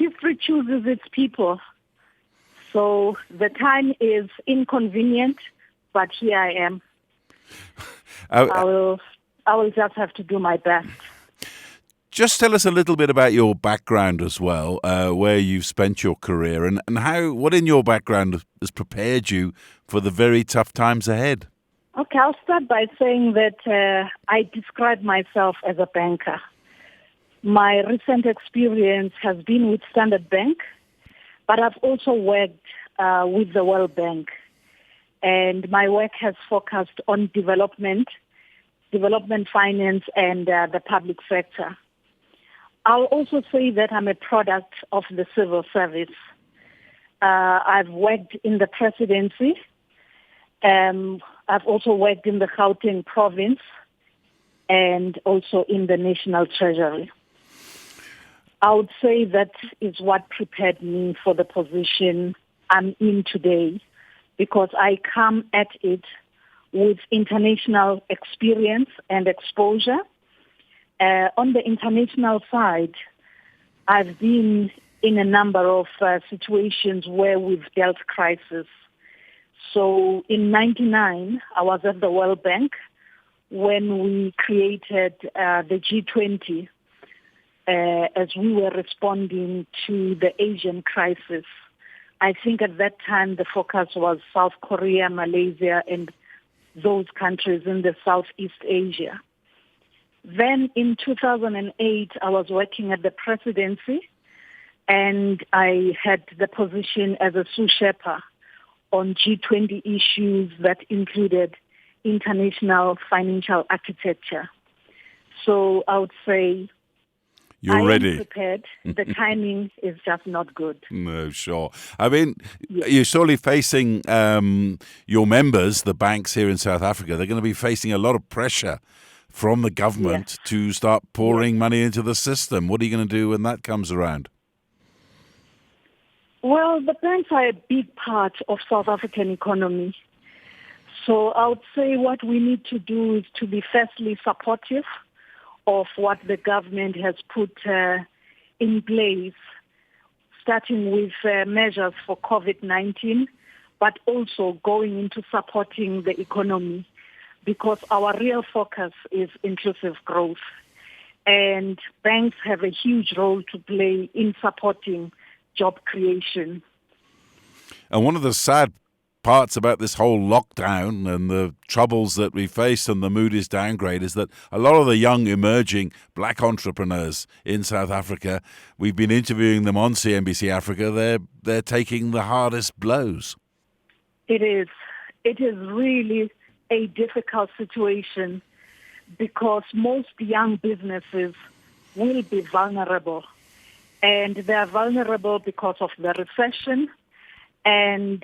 history chooses its people. So the time is inconvenient, but here I am. I will just have to do my best. Just tell us a little bit about your background as well, where you've spent your career, and what in your background has prepared you for the very tough times ahead. Okay, I'll start by saying that I describe myself as a banker. My recent experience has been with Standard Bank, but I've also worked with the World Bank. And my work has focused on development finance, and the public sector. I'll also say that I'm a product of the civil service. I've worked in the presidency. I've also worked in the Gauteng province and also in the National Treasury. I would say that is what prepared me for the position I'm in today, because I come at it with international experience and exposure. On the international side, I've been in a number of situations where we've dealt crisis. So in 1999, I was at the World Bank when we created the G20 as we were responding to the Asian crisis. I think at that time the focus was South Korea, Malaysia, and those countries in the Southeast Asia. Then in 2008, I was working at the presidency, and I had the position as a sous-chef on G20 issues that included international financial architecture. So I would say you're ready. I'm prepared. The timing is just not good. No, sure. I mean, you're surely facing your members, the banks here in South Africa, they're going to be facing a lot of pressure from the government to start pouring money into the system. What are you going to do when that comes around? Well, the banks are a big part of South African economy. So I would say what we need to do is to be firstly supportive of what the government has put in place, starting with measures for COVID-19, but also going into supporting the economy, because our real focus is inclusive growth. And banks have a huge role to play in supporting job creation. And one of the sad parts about this whole lockdown and the troubles that we faced and the Moody's downgrade is that a lot of the young emerging black entrepreneurs in South Africa, we've been interviewing them on CNBC Africa, they're taking the hardest blows. It is really a difficult situation, because most young businesses will be vulnerable. And they are vulnerable because of the recession, and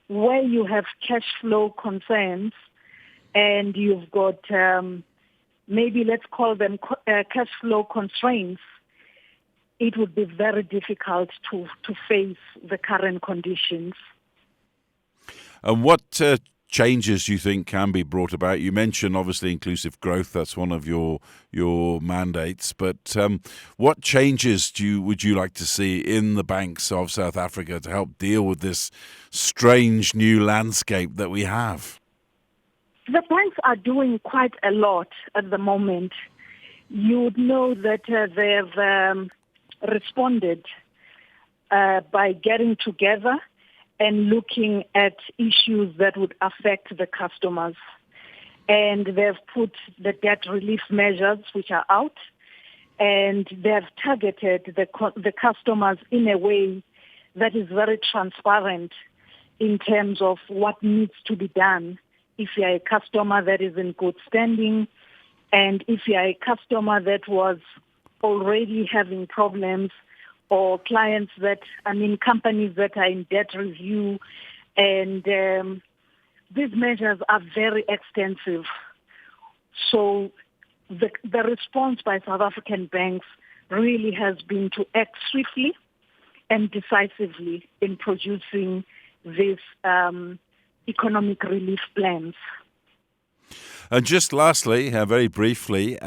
where you have cash flow concerns and you've got maybe let's call them cash flow constraints, it would be very difficult to face the current conditions. And what changes do you think can be brought about? You mentioned obviously inclusive growth, that's one of your mandates, but what changes would you like to see in the banks of South Africa to help deal with this strange new landscape that we have? The banks are doing quite a lot at the moment. You would know that they've responded by getting together and looking at issues that would affect the customers. And they've put the debt relief measures which are out, and they've targeted the customers in a way that is very transparent in terms of what needs to be done if you're a customer that is in good standing, and if you're a customer that was already having problems, or companies that are in debt review, and these measures are very extensive. So the response by South African banks really has been to act swiftly and decisively in producing these economic relief plans. And just lastly, very briefly,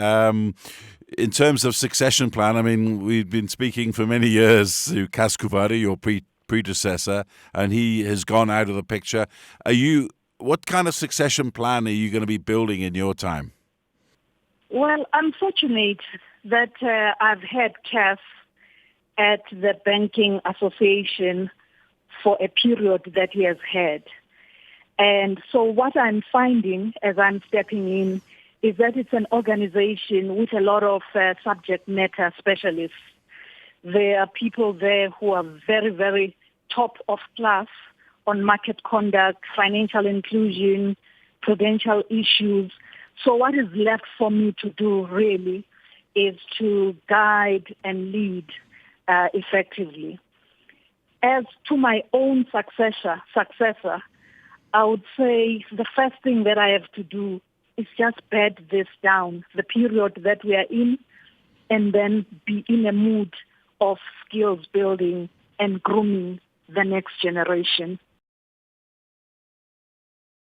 In terms of succession plan, I mean, we've been speaking for many years to Cas Coovadia, your predecessor, and he has gone out of the picture. What kind of succession plan are you going to be building in your time? Well, I'm fortunate that I've had Cas at the Banking Association for a period that he has had. And so what I'm finding as I'm stepping in is that it's an organization with a lot of subject matter specialists. There are people there who are very, very top of class on market conduct, financial inclusion, prudential issues. So what is left for me to do really is to guide and lead effectively. As to my own successor, I would say the first thing that I have to do is just bed this down, the period that we are in, and then be in a mood of skills building and grooming the next generation.